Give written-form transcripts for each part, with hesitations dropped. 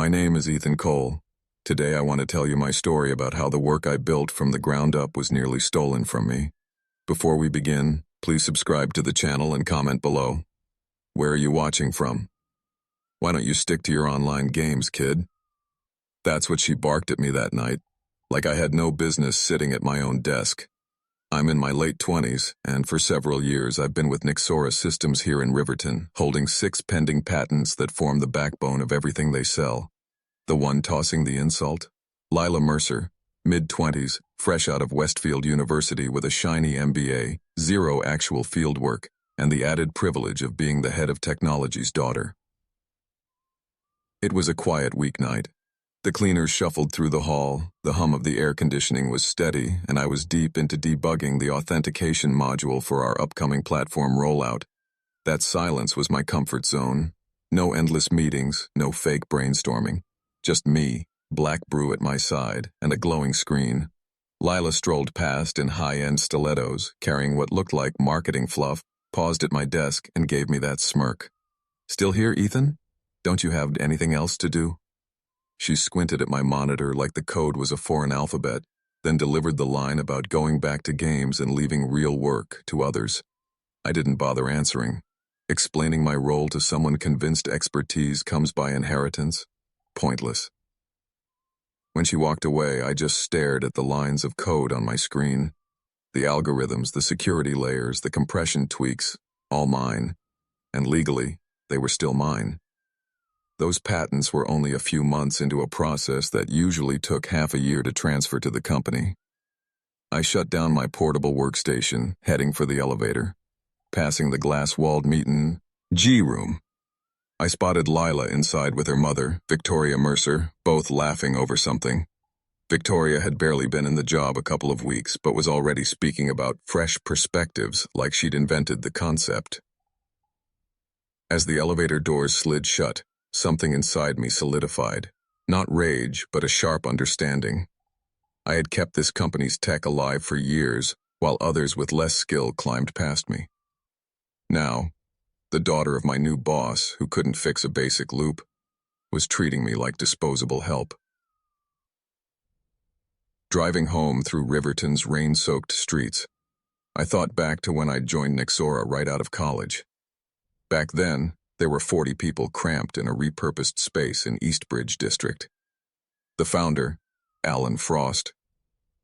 My name is Ethan Cole. Today I want to tell you my story about how the work I built from the ground up was nearly stolen from me. Before we begin, please subscribe to the channel and comment below. Where are you watching from? Why don't you stick to your online games, kid? That's what she barked at me that night, like I had no business sitting at my own desk. I'm in my late 20s, and for several years I've been with Nixora Systems here in Riverton, holding 6 pending patents that form the backbone of everything they sell. The one tossing the insult? Lila Mercer, mid-20s, fresh out of Westfield University with a shiny MBA, 0 actual field work, and the added privilege of being the head of technology's daughter. It was a quiet weeknight. The cleaners shuffled through the hall, the hum of the air conditioning was steady, and I was deep into debugging the authentication module for our upcoming platform rollout. That silence was my comfort zone. No endless meetings, no fake brainstorming. Just me, black brew at my side, and a glowing screen. Lila strolled past in high-end stilettos, carrying what looked like marketing fluff, paused at my desk, and gave me that smirk. "Still here, Ethan? Don't you have anything else to do?" She squinted at my monitor like the code was a foreign alphabet, then delivered the line about going back to games and leaving real work to others. I didn't bother answering. Explaining my role to someone convinced expertise comes by inheritance? Pointless. When she walked away, I just stared at the lines of code on my screen. The algorithms, the security layers, the compression tweaks, all mine. And legally, they were still mine. Those patents were only a few months into a process that usually took half a year to transfer to the company. I shut down my portable workstation, heading for the elevator. Passing the glass-walled meeting G-room. I spotted Lila inside with her mother, Victoria Mercer, both laughing over something. Victoria had barely been in the job a couple of weeks, but was already speaking about fresh perspectives like she'd invented the concept. As the elevator doors slid shut, something inside me solidified. Not rage, but a sharp understanding. I had kept this company's tech alive for years, while others with less skill climbed past me. Now, the daughter of my new boss, who couldn't fix a basic loop, was treating me like disposable help. Driving home through Riverton's rain-soaked streets, I thought back to when I'd joined Nixora right out of college. Back then, there were 40 people cramped in a repurposed space in Eastbridge District. The founder, Alan Frost,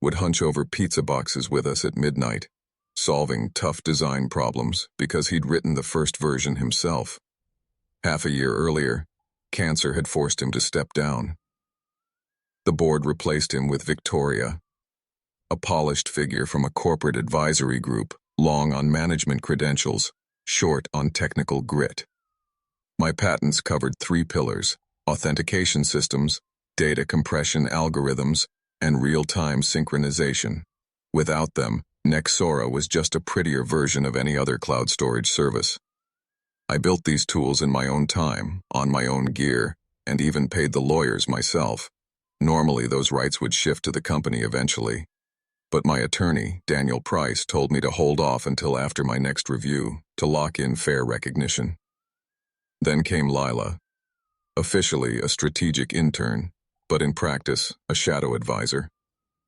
would hunch over pizza boxes with us at midnight, solving tough design problems because he'd written the first version himself. Half a year earlier, cancer had forced him to step down. The board replaced him with Victoria, a polished figure from a corporate advisory group, long on management credentials, short on technical grit. My patents covered 3 pillars: authentication systems, data compression algorithms, and real-time synchronization. Without them, Nixora was just a prettier version of any other cloud storage service. I built these tools in my own time, on my own gear, and even paid the lawyers myself. Normally, those rights would shift to the company eventually. But my attorney, Daniel Price, told me to hold off until after my next review, to lock in fair recognition. Then came Lila, officially a strategic intern, but in practice, a shadow advisor.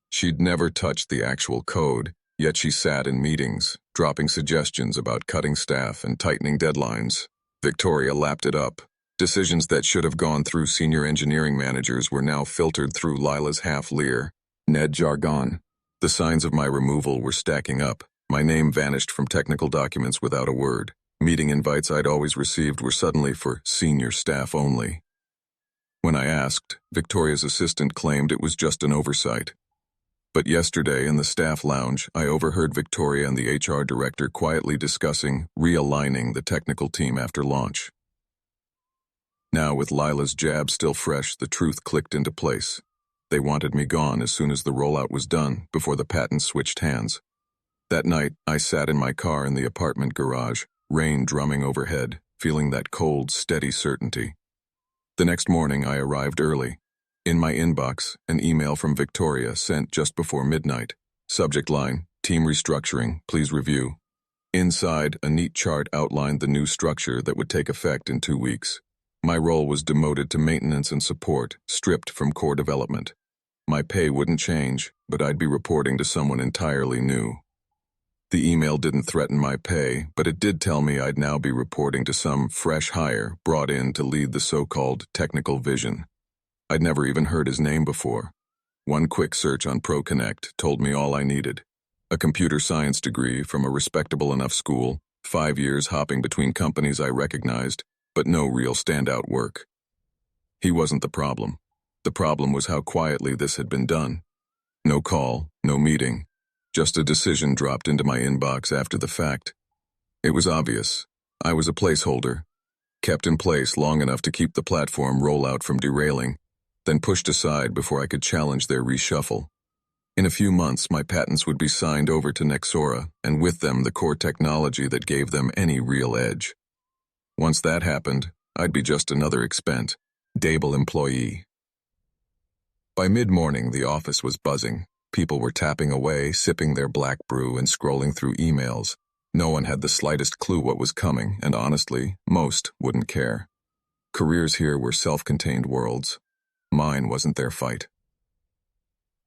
She'd never touched the actual code, yet she sat in meetings, dropping suggestions about cutting staff and tightening deadlines. Victoria lapped it up. Decisions that should have gone through senior engineering managers were now filtered through Lila's half-leer, Ned jargon. The signs of my removal were stacking up. My name vanished from technical documents without a word. Meeting invites I'd always received were suddenly for senior staff only. When I asked, Victoria's assistant claimed it was just an oversight. But yesterday in the staff lounge, I overheard Victoria and the HR director quietly discussing realigning the technical team after launch. Now, with Lila's jab still fresh, the truth clicked into place. They wanted me gone as soon as the rollout was done, before the patents switched hands. That night, I sat in my car in the apartment garage, rain drumming overhead, feeling that cold, steady certainty. The next morning, I arrived early. In my inbox, an email from Victoria sent just before midnight. Subject line, Team Restructuring, please review. Inside, a neat chart outlined the new structure that would take effect in 2 weeks. My role was demoted to maintenance and support, stripped from core development. My pay wouldn't change, but I'd be reporting to someone entirely new. The email didn't threaten my pay, but it did tell me I'd now be reporting to some fresh hire brought in to lead the so-called technical vision. I'd never even heard his name before. One quick search on ProConnect told me all I needed. A computer science degree from a respectable enough school, 5 years hopping between companies I recognized, but no real standout work. He wasn't the problem. The problem was how quietly this had been done. No call, no meeting, just a decision dropped into my inbox after the fact. It was obvious. I was a placeholder, kept in place long enough to keep the platform rollout from derailing, then pushed aside before I could challenge their reshuffle. In a few months, my patents would be signed over to Nixora, and with them the core technology that gave them any real edge. Once that happened, I'd be just another expent, Dable employee. By mid-morning, the office was buzzing. People were tapping away, sipping their black brew and scrolling through emails. No one had the slightest clue what was coming, and honestly, most wouldn't care. Careers here were self-contained worlds. Mine wasn't their fight.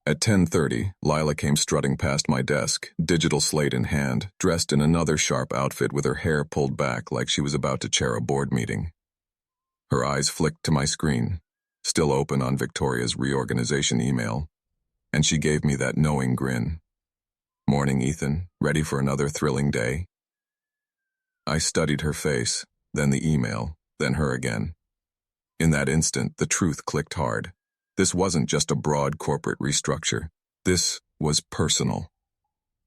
At 10:30, Lila came strutting past my desk, digital slate in hand, dressed in another sharp outfit with her hair pulled back like she was about to chair a board meeting. Her eyes flicked to my screen, still open on Victoria's reorganization email, and she gave me that knowing grin. "Morning, Ethan. Ready for another thrilling day?" I studied her face, then the email, then her again. In that instant, the truth clicked hard. This wasn't just a broad corporate restructure. This was personal.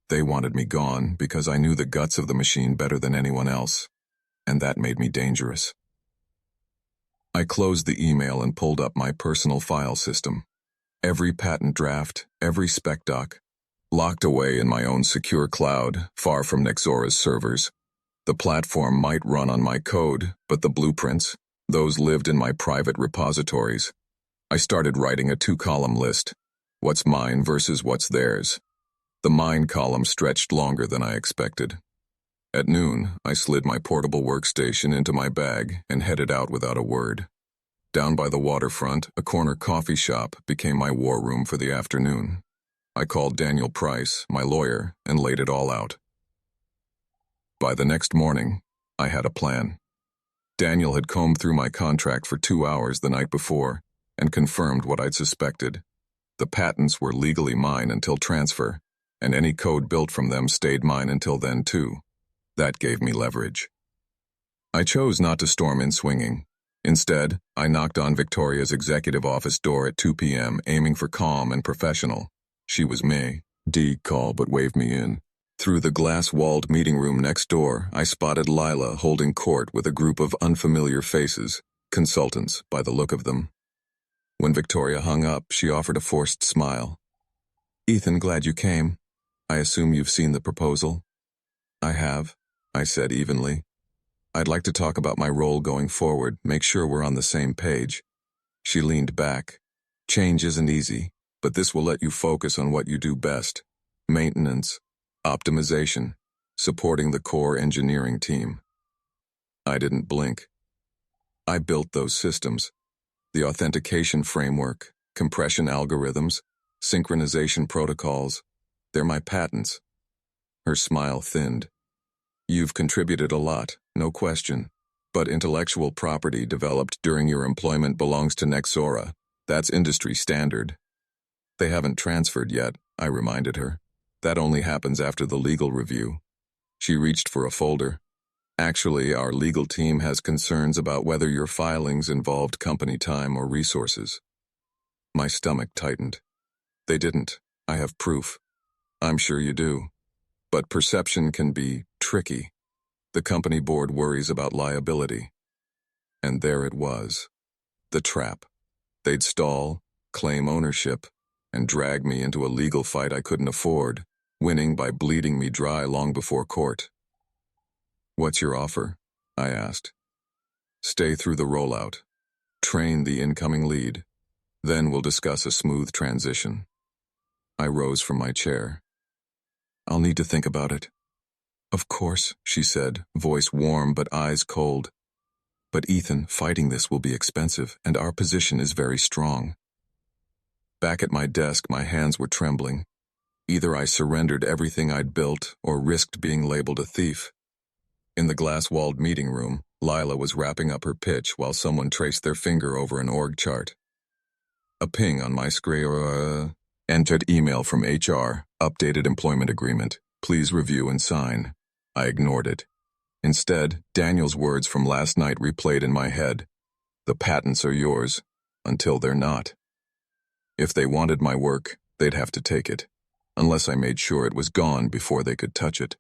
They wanted me gone because I knew the guts of the machine better than anyone else, and that made me dangerous. I closed the email and pulled up my personal file system. Every patent draft, every spec doc, locked away in my own secure cloud, far from Nixora's servers. The platform might run on my code, but the blueprints, those lived in my private repositories. I started writing a 2-column list. What's mine versus what's theirs. The mine column stretched longer than I expected. At noon, I slid my portable workstation into my bag and headed out without a word. Down by the waterfront, a corner coffee shop became my war room for the afternoon. I called Daniel Price, my lawyer, and laid it all out. By the next morning, I had a plan. Daniel had combed through my contract for 2 hours the night before and confirmed what I'd suspected. The patents were legally mine until transfer, and any code built from them stayed mine until then too. That gave me leverage. I chose not to storm in swinging. Instead, I knocked on Victoria's executive office door at 2 p.m., aiming for calm and professional. She was me. D call but waved me in. Through the glass-walled meeting room next door, I spotted Lila holding court with a group of unfamiliar faces, consultants by the look of them. When Victoria hung up, she offered a forced smile. "Ethan, glad you came. I assume you've seen the proposal?" "I have," I said evenly. "I'd like to talk about my role going forward, make sure we're on the same page." She leaned back. "Change isn't easy, but this will let you focus on what you do best. Maintenance, optimization, supporting the core engineering team." I didn't blink. I built those systems. The authentication framework, compression algorithms, synchronization protocols. They're my patents. Her smile thinned. "You've contributed a lot, no question. But intellectual property developed during your employment belongs to Nixora. That's industry standard." "They haven't transferred yet," I reminded her. "That only happens after the legal review." She reached for a folder. "Actually, our legal team has concerns about whether your filings involved company time or resources." My stomach tightened. "They didn't. I have proof." "I'm sure you do. But perception can be tricky. The company board worries about liability." And there it was. The trap. They'd stall, claim ownership, and drag me into a legal fight I couldn't afford, winning by bleeding me dry long before court. "What's your offer?" I asked. "Stay through the rollout. Train the incoming lead. Then we'll discuss a smooth transition." I rose from my chair. "I'll need to think about it." "Of course," she said, voice warm but eyes cold. But Ethan, fighting this will be expensive, and our position is very strong. Back at my desk, my hands were trembling. Either I surrendered everything I'd built or risked being labeled a thief. In the glass-walled meeting room, Lila was wrapping up her pitch while someone traced their finger over an org chart. A ping on my screen. Entered email from HR, updated employment agreement. Please review and sign. I ignored it. Instead, Daniel's words from last night replayed in my head. The patents are yours, until they're not. If they wanted my work, they'd have to take it, unless I made sure it was gone before they could touch it.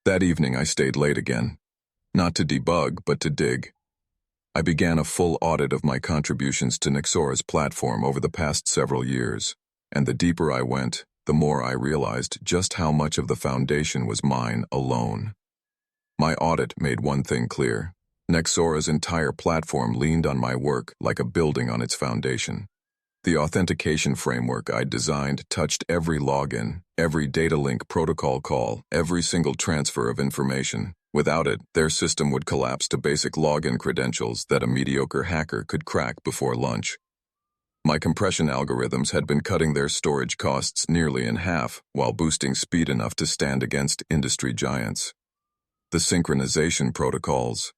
That evening I stayed late again. Not to debug, but to dig. I began a full audit of my contributions to Nixora's platform over the past several years, and the deeper I went, the more I realized just how much of the foundation was mine alone. My audit made one thing clear. Nixora's entire platform leaned on my work like a building on its foundation. The authentication framework I'd designed touched every login, every data link protocol call, every single transfer of information. Without it, their system would collapse to basic login credentials that a mediocre hacker could crack before lunch. My compression algorithms had been cutting their storage costs nearly in half, while boosting speed enough to stand against industry giants. The synchronization protocols,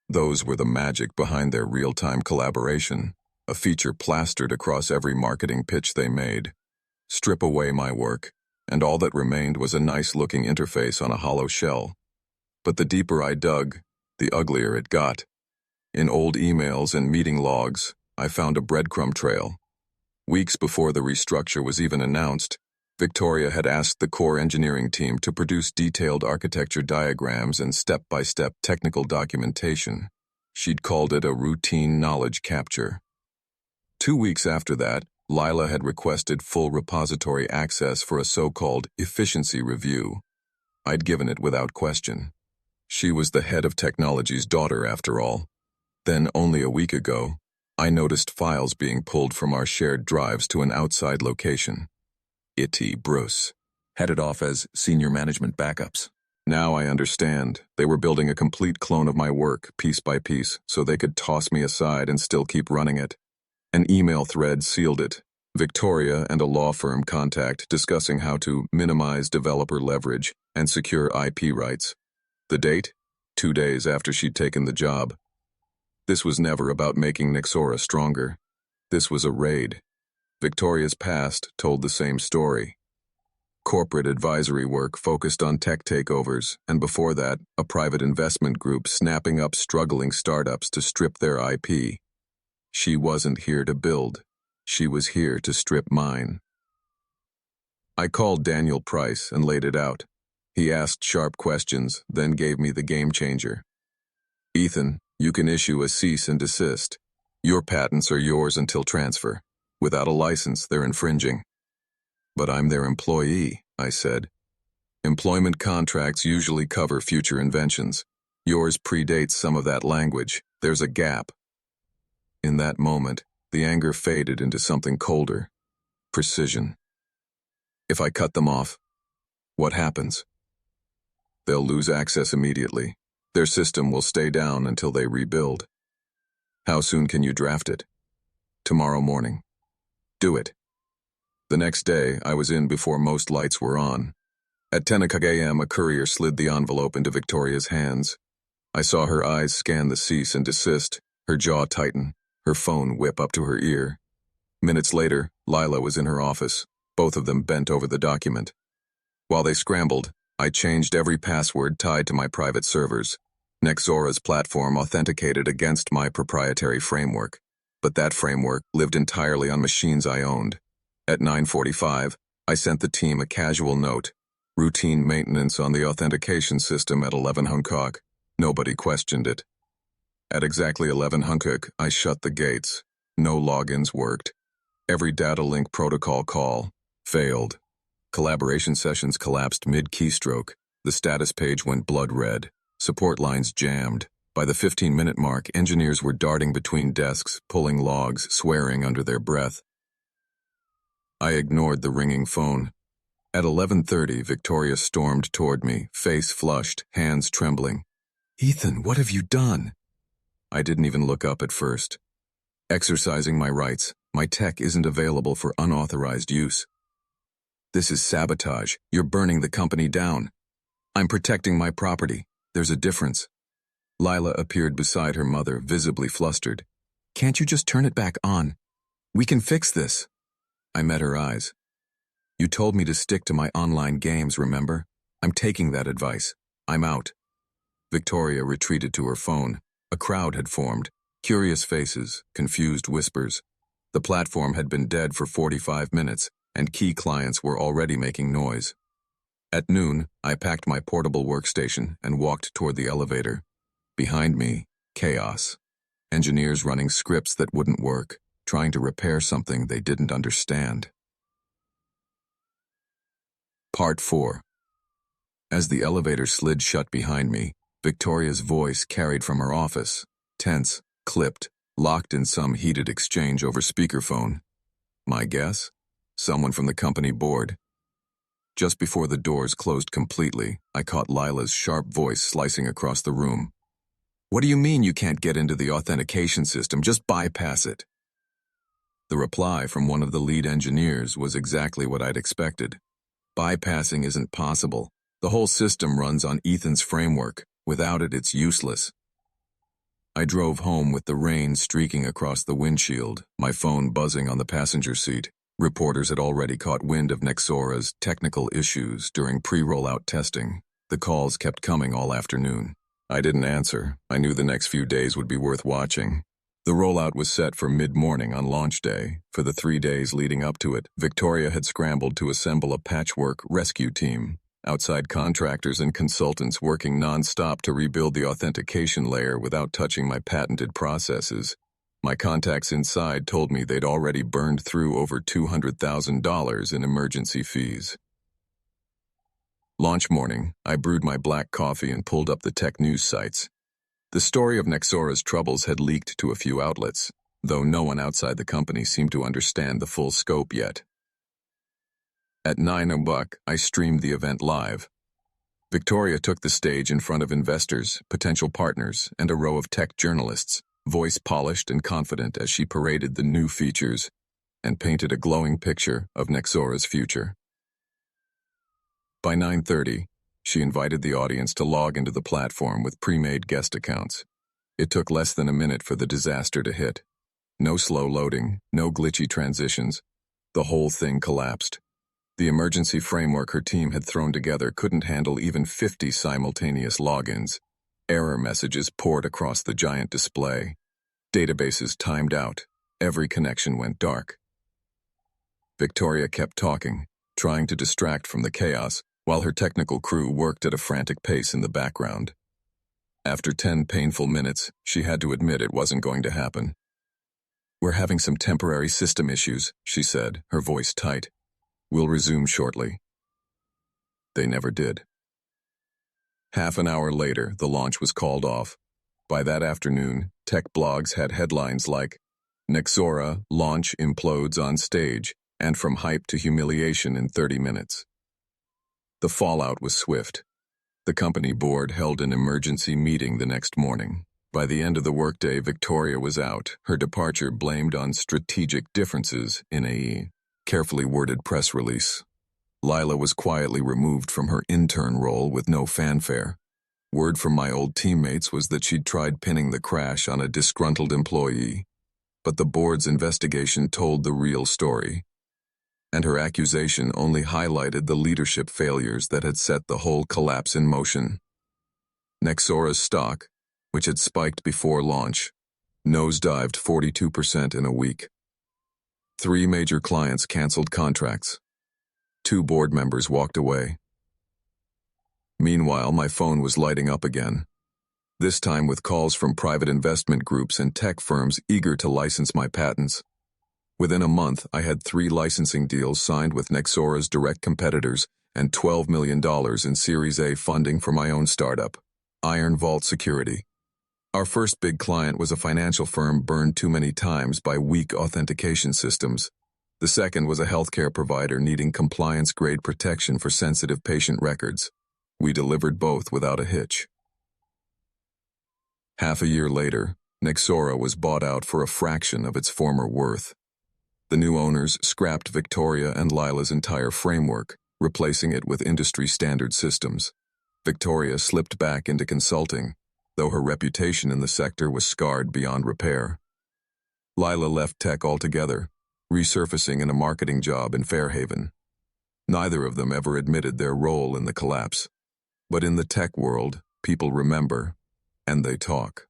those were the magic behind their real-time collaboration, a feature plastered across every marketing pitch they made. Strip away my work, and all that remained was a nice-looking interface on a hollow shell. But the deeper I dug, the uglier it got. In old emails and meeting logs, I found a breadcrumb trail. Weeks before the restructure was even announced, Victoria had asked the core engineering team to produce detailed architecture diagrams and step-by-step technical documentation. She'd called it a routine knowledge capture. 2 weeks after that, Lila had requested full repository access for a so-called efficiency review. I'd given it without question. She was the head of technology's daughter, after all. Then, only a week ago, I noticed files being pulled from our shared drives to an outside location. Itty Bruce. Headed off as senior management backups. Now I understand. They were building a complete clone of my work, piece by piece, so they could toss me aside and still keep running it. An email thread sealed it. Victoria and a law firm contact discussing how to minimize developer leverage and secure IP rights. The date? 2 days after she'd taken the job. This was never about making Nixora stronger. This was a raid. Victoria's past told the same story. Corporate advisory work focused on tech takeovers, and before that, a private investment group snapping up struggling startups to strip their IP. She wasn't here to build. She was here to strip mine. I called Daniel Price and laid it out. He asked sharp questions, then gave me the game changer. Ethan, you can issue a cease and desist. Your patents are yours until transfer. Without a license, they're infringing. But I'm their employee, I said. Employment contracts usually cover future inventions. Yours predates some of that language. There's a gap. In that moment, the anger faded into something colder. Precision. If I cut them off, what happens? They'll lose access immediately. Their system will stay down until they rebuild. How soon can you draft it? Tomorrow morning. Do it. The next day, I was in before most lights were on. At 10 a.m., a courier slid the envelope into Victoria's hands. I saw her eyes scan the cease and desist, her jaw tighten, her phone whip up to her ear. Minutes later, Lila was in her office, both of them bent over the document. While they scrambled, I changed every password tied to my private servers. Nixora's platform authenticated against my proprietary framework, but that framework lived entirely on machines I owned. At 9:45, I sent the team a casual note. Routine maintenance on the authentication system at 11 Hancock. Nobody questioned it. At exactly 11 Hancock, I shut the gates. No logins worked. Every data link protocol call failed. Collaboration sessions collapsed mid-keystroke. The status page went blood red. Support lines jammed. By the 15-minute mark, engineers were darting between desks, pulling logs, swearing under their breath. I ignored the ringing phone. At 11:30, Victoria stormed toward me, face flushed, hands trembling. Ethan, what have you done? I didn't even look up at first. Exercising my rights, my tech isn't available for unauthorized use. This is sabotage. You're burning the company down. I'm protecting my property. There's a difference. Lila appeared beside her mother, visibly flustered. Can't you just turn it back on? We can fix this. I met her eyes. You told me to stick to my online games, remember? I'm taking that advice. I'm out. Victoria retreated to her phone. A crowd had formed. Curious faces, confused whispers. The platform had been dead for 45 minutes, and key clients were already making noise. At noon, I packed my portable workstation and walked toward the elevator. Behind me, chaos. Engineers running scripts that wouldn't work, trying to repair something they didn't understand. Part 4. As the elevator slid shut behind me, Victoria's voice carried from her office, tense, clipped, locked in some heated exchange over speakerphone. My guess? Someone from the company board. Just before the doors closed completely, I caught Lila's sharp voice slicing across the room. What do you mean you can't get into the authentication system? Just bypass it. The reply from one of the lead engineers was exactly what I'd expected. Bypassing isn't possible. The whole system runs on Ethan's framework. Without it, it's useless. I drove home with the rain streaking across the windshield, my phone buzzing on the passenger seat. Reporters had already caught wind of Nixora's technical issues during pre-rollout testing. The calls kept coming all afternoon. I didn't answer. I knew the next few days would be worth watching. The rollout was set for mid-morning on launch day. For the 3 days leading up to it, Victoria had scrambled to assemble a patchwork rescue team. Outside contractors and consultants working non-stop to rebuild the authentication layer without touching my patented processes. My contacts inside told me they'd already burned through over $200,000 in emergency fees. Launch morning, I brewed my black coffee and pulled up the tech news sites. The story of Nixora's troubles had leaked to a few outlets, though no one outside the company seemed to understand the full scope yet. At 9 o'clock, I streamed the event live. Victoria took the stage in front of investors, potential partners, and a row of tech journalists, voice polished and confident as she paraded the new features and painted a glowing picture of Nixora's future. By 9:30, she invited the audience to log into the platform with pre-made guest accounts. It took less than a minute for the disaster to hit. No slow loading, no glitchy transitions. The whole thing collapsed. The emergency framework her team had thrown together couldn't handle even 50 simultaneous logins. Error messages poured across the giant display. Databases timed out. Every connection went dark. Victoria kept talking, trying to distract from the chaos, while her technical crew worked at a frantic pace in the background. After 10 painful minutes, she had to admit it wasn't going to happen. We're having some temporary system issues, she said, her voice tight. We'll resume shortly. They never did. Half an hour later, the launch was called off. By that afternoon, tech blogs had headlines like, Nixora, launch implodes on stage, and from hype to humiliation in 30 minutes. The fallout was swift. The company board held an emergency meeting the next morning. By the end of the workday, Victoria was out, her departure blamed on strategic differences in a carefully worded press release. Lila was quietly removed from her intern role with no fanfare. Word from my old teammates was that she'd tried pinning the crash on a disgruntled employee, but the board's investigation told the real story, and her accusation only highlighted the leadership failures that had set the whole collapse in motion. Nixora's stock, which had spiked before launch, nosedived 42% in a week. 3 major clients canceled contracts. 2 board members walked away. Meanwhile, my phone was lighting up again, this time with calls from private investment groups and tech firms eager to license my patents. Within a month, I had 3 licensing deals signed with Nixora's direct competitors and $12 million in Series A funding for my own startup, Iron Vault Security. Our first big client was a financial firm burned too many times by weak authentication systems. The second was a healthcare provider needing compliance-grade protection for sensitive patient records. We delivered both without a hitch. Half a year later, Nixora was bought out for a fraction of its former worth. The new owners scrapped Victoria and Lila's entire framework, replacing it with industry-standard systems. Victoria slipped back into consulting, though her reputation in the sector was scarred beyond repair. Lila left tech altogether, resurfacing in a marketing job in Fairhaven. Neither of them ever admitted their role in the collapse. But in the tech world, people remember, and they talk.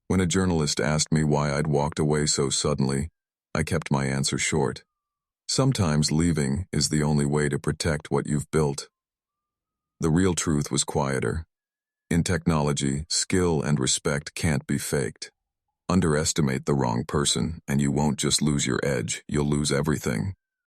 When a journalist asked me why I'd walked away so suddenly, I kept my answer short. Sometimes leaving is the only way to protect what you've built. The real truth was quieter. In technology, skill and respect can't be faked. Underestimate the wrong person, and you won't just lose your edge, you'll lose everything.